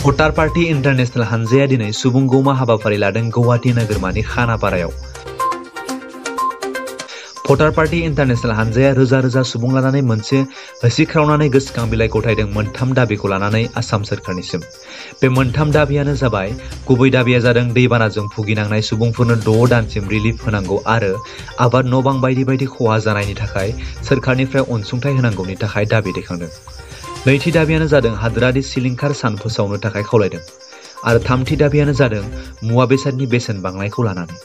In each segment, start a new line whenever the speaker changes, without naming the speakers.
भटार party international हानजाया दिनै सुबुं गौमा हाबाफारि लादों गुवाहाटी नोगोरमानि खानापारायाव। भटार पार्टी इन्टारनेशनेल हानजाया रोजा रोजा सुबुं लानानै मोनसे होसिख्रावनानै गोसोखां बिलाइ गथायदों मोनथाम दाबिखौ लानानै आसाम सोरखारनिसिम। बे मोनथाम दाबियानो जाबाय गुबै दाबिया जादों दैबानाजों भुगिनांनाय सुबुंफोरनो 6 दानसिम रिलिफ होनांगौ आरो आबाद न' बां बायदि बायदि खहा जानायनि थाखाय सोरखारनिफ्राय अनसुंथाइ होनांगौनि थाखाय दाबि दैखांदों। नैथि दाबियानो जादों हादोरारि सिलिंखार सान फोसावनो थाखाय खावलायदों आरो थामथि दाबियानो जादों मुवा बेसादनि बेसेन बांनायखौ लानानै।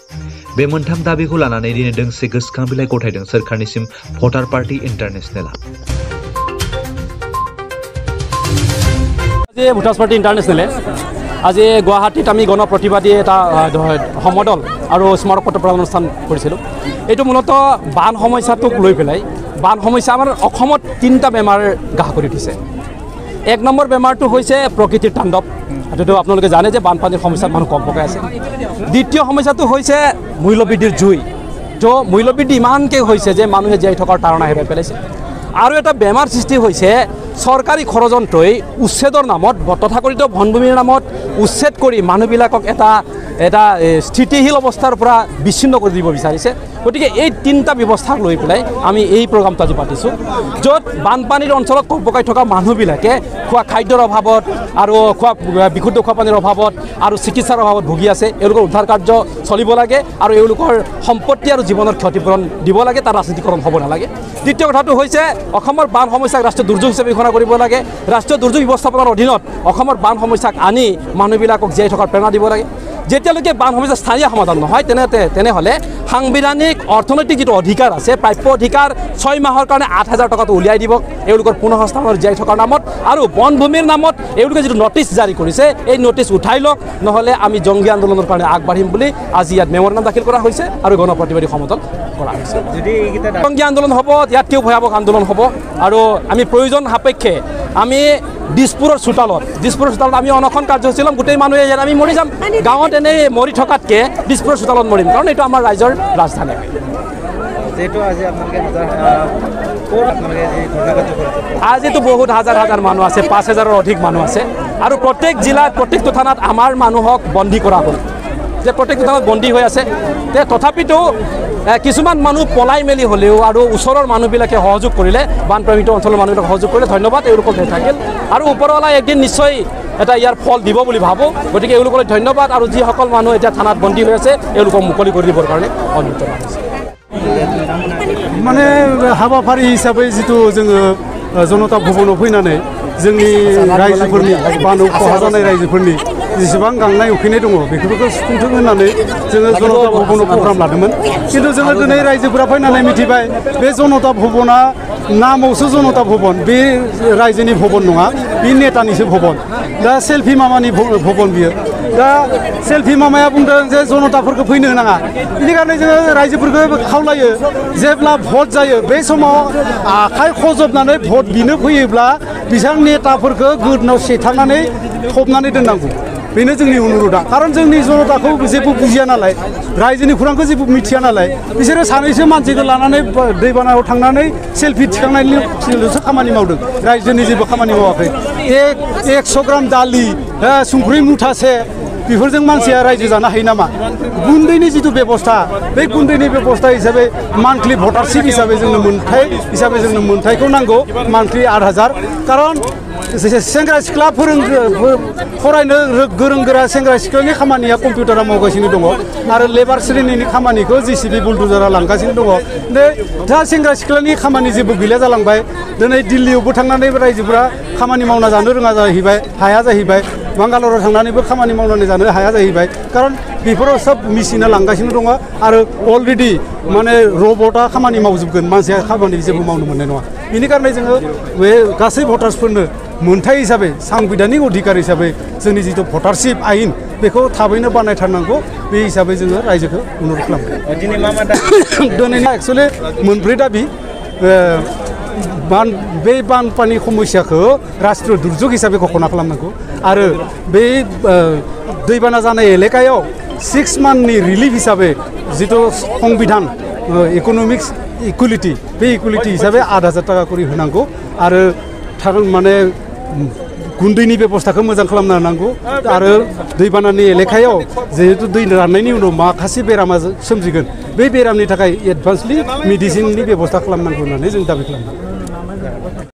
बे मोनथाम दाबिखौ लानानै दिनै दोंसे गोसोखां बिलाइ गथायदों सोरखारनिसिम भटार पार्टी इन्टारनेशनेला।
আজি ভোটাৰ্ছ পাৰ্টি ইণ্টাৰনেশ্যনেলে আজি গুৱাহাটীত আমি গণপ্ৰতিবাদী এটা সমদল আৰু স্মাৰক পত্ৰ প্ৰদান অনুষ্ঠান কৰিছিলোঁ। এইটো মূলতঃ বান সমস্যাটোক লৈ পেলাই। বান সমস্যা আমাৰ অসমত 3টা বেমাৰ গাহ কৰি উঠিছে। 1 নম্বৰ বেমাৰটো হৈছে প্ৰকৃতিৰ তাণ্ডৱ, এইটোতো আপোনালোকে জানে যে বানপানীৰ সমস্যাত মানুহ কম পকাই আছে। দ্বিতীয় সমস্যাটো হৈছে মূল্যবৃদ্ধিৰ জুই, তো মূল্যবৃদ্ধি ইমানকৈ হৈছে যে মানুহে জীয়াই থকাৰ তাৰণা হেৰাই পেলাইছে। আৰু এটা বেমাৰ সৃষ্টি হৈছে চৰকাৰী ষড়যন্ত্ৰই উচ্ছেদৰ নামত তথাকথিত বনভূমিৰ নামত উচ্ছেদ কৰি মানুহবিলাকক এটা স্থিতিশীল অৱস্থাৰ পৰা বিচ্ছিন্ন কৰি দিব বিচাৰিছে। গতিকে এই 3টা ব্যৱস্থাক লৈ পেলাই আমি এই প্ৰগ্ৰামটো আজি পাতিছোঁ, য'ত বানপানীৰ অঞ্চলত কঁপকাই থকা মানুহবিলাকে খোৱা খাদ্যৰ অভাৱত আৰু বিশুদ্ধ খোৱা পানীৰ অভাৱত আৰু চিকিৎসাৰ অভাৱত ভুগি আছে। এওঁলোকৰ উদ্ধাৰ কাৰ্য চলিব লাগে আৰু এওঁলোকৰ সম্পত্তি আৰু জীৱনৰ ক্ষতিপূৰণ দিব লাগে, তাৰ ৰাজনীতিকৰণ হ'ব নালাগে। দ্বিতীয় কথাটো হৈছে অসমৰ বান সমস্যাক ৰাষ্ট্ৰীয় দুৰ্যোগ হিচাপে ঘোষণা কৰিব লাগে। ৰাষ্ট্ৰীয় দুৰ্যোগ ব্যৱস্থাপনাৰ অধীনত অসমৰ বান সমস্যাক আনি মানুহবিলাকক জীয়াই থকাৰ প্ৰেৰণা দিব লাগে। যেতিয়ালৈকে বান সমস্যা স্থায়ী সমাধান নহয় তেনেহ'লে সাংবিধানিক অৰ্থনৈতিক যিটো অধিকাৰ আছে, প্ৰাপ্য অধিকাৰ 6 মাহৰ কাৰণে 8,000 টকাটো উলিয়াই দিব এওঁলোকৰ পুনঃসংস্থাপনৰ জীয়াই থকাৰ নামত। আৰু বনভূমিৰ নামত এওঁলোকে যিটো নটিচ জাৰি কৰিছে এই নটিচ উঠাই লওক, নহ'লে আমি জংগী আন্দোলনৰ কাৰণে আগবাঢ়িম বুলি আজি ইয়াত মেমৰেণ্ডাম দাখিল কৰা হৈছে আৰু গণপ্ৰতিবাদী সমদল কৰা হৈছে। জংগী আন্দোলন হ'ব, ইয়াতকৈও ভয়াৱহ আন্দোলন হ'ব। আৰু আমি প্ৰয়োজন সাপেক্ষে আমি দিছপুৰৰ চোতালত আমি অনশন কাৰ্যসূচী ল'ম। গোটেই মানুহে ইয়াত আমি মৰি যাম, গাঁৱত এনেই মৰি থকাতকৈ দিছপুৰৰ চোতালত মৰিম, কাৰণ এইটো আমাৰ ৰাইজৰ ৰাজধানী। আজিতো বহুত হাজাৰ মানুহ আছে, 5,000ৰ অধিক মানুহ আছে আৰু প্ৰত্যেক জিলাত প্ৰত্যেকটো থানাত আমাৰ মানুহক বন্দী কৰা হ'ল, যে প্ৰত্যেকটো থানাত বন্দী হৈ আছে। তথাপিতো কিছুমান মানুহ পলাই মেলি হ'লেও আৰু ওচৰৰ মানুহবিলাকে সহযোগ কৰিলে, বানপ্ৰভাৱিত অঞ্চলৰ মানুহবিলাকে সহযোগ কৰিলে, ধন্যবাদ, এওঁলোকক থাকিল। আৰু ওপৰৱালাই একদিন নিশ্চয় এটা ইয়াৰ ফল দিব বুলি ভাবোঁ। গতিকে এওঁলোকলৈ ধন্যবাদ। আৰু যিসকল মানুহ এতিয়া থানাত বন্দী হৈ আছে এওঁলোকক মুকলি কৰি দিবৰ কাৰণে অনুৰোধ জনাইছে।
মানে হাবাফাरि हिसाबै जितु जोङो जनता भवनाव फैनानै जोंनि रायजोफोरनि बानु खहा जानाय रायजोफोरनि जेसेबां गांनाय उखैनाय दङ बेफोरखौ सुफुंथों होननानै जोङो जनता भवनाव प्रग्राम लादोंमोन। खिन्थु जोङो दिनै रायजोफोरा फैनानै मिथिबाय बे जनता भवना नामावसो जनता भवन, बे रायजोनि भवन नङा, बे नेतानिसो भवन। दा सेल्फि मामानि भवन बियो। दा सेल्फि मामाया बुंदों जे जनताफोरखौ फैनो होनाङा। बेनिखायनो जोङो रायजोफोरखौ खावलायो जेब्ला भट जायो बे समाव आखाइ खजबनानै भट बिनो फैयोब्ला बिथां नेताफोरखौ गोदोनाव सेथारनानै थबनानै दोननांगौ। बेनो जोंनि अनुरोधा। खारन जोंनि जनताखौ जेबो बुजिया नालाय, रायजोनि खुरांखौ जेबो मिथिया नालाय, बिसोरो सानैसो मानसिखौ लानानै दैबानायाव थांनानै सेल्फि थिखांनायनिल'सो खामानि मावदों, रायजोनि जेबो खामानि मावाखै। 100 ग्राम दालि, संख्रि मुथासे, बेफोरजों मानसिया रायजो जानो हायो नामा? गुन्दैनि जितु बेबस्था, बे गुन्दैनि बेबस्था हिसाबै मान्थलि भटारशिप हिसाबै जोंनो मोन्थाइखौ नांगौ, मान्थलि 8,000। खारन सेंग्रा सिख्ला फरायनो गोरों गोरा सेंग्रा सिख्लानि खामानिया कम्पिउटारा मावगासिनो दङ आरो लेबार श्रेणिनि खामानिखौ JCB बुलडुजारा लांगासिनो दङ। दा सेंग्रा सिख्लानि खामानि जेबो गैला जालांबाय। दिनै दिल्लीयावबो थांनानै रायजोफोरा खामानि मावना जानो रोङा जाहैबाय, हाया जाहैबाय। बांगालराव थांनानैबो खामानि मावनानै जानो हाया जाहैबाय, खारन बेफोराव सब मेसिना लांगासिनो दङ आरो अलरेडि माने रबटआ खामानि मावजोबगोन, मानसिया खामानि जेबो मावनो मोननाय नङा। बेनिखायनो जोङो बे गासै भटार्सफोरनो मोनथाय हिसाबै साংবিধাनिक अधिकार हिसाबै जोंनि जितु भटारशिप आयेन बेखौ थाबैनो बानायथारनांगौ। बे हिसाबै जोङो रायजोखौ अनुरोध खालामो। दिनै एक्चुअलि मोनब्रै दाबि। बे बानपानी समस्याखौ राष्ट्रीय दुर्योग हिसाबै घोषणा खालामनांगौ आरो बे दैबाना जानाय एलेकायाव 6 मान्थनि रिलिफ हिसाबै जितु संविधान इकनमिक्स इक्वालिटी, बे इक्वालिटी हिसाबै 8,000 टाका करि होनांगौ आरो माने गुन्दैनि बेबस्थाखौ मोजां खालामनो होनांगौ आरो दैबानानि एलेखायाव जिहेतु दै राननायनि उनाव माखासे बेरामा सोमजिगोन बे बेरामनि थाखाय एडभान्सलि मेडिसिननि बेबस्था खालामनांगौ होननानै जों दाबि खालामदों।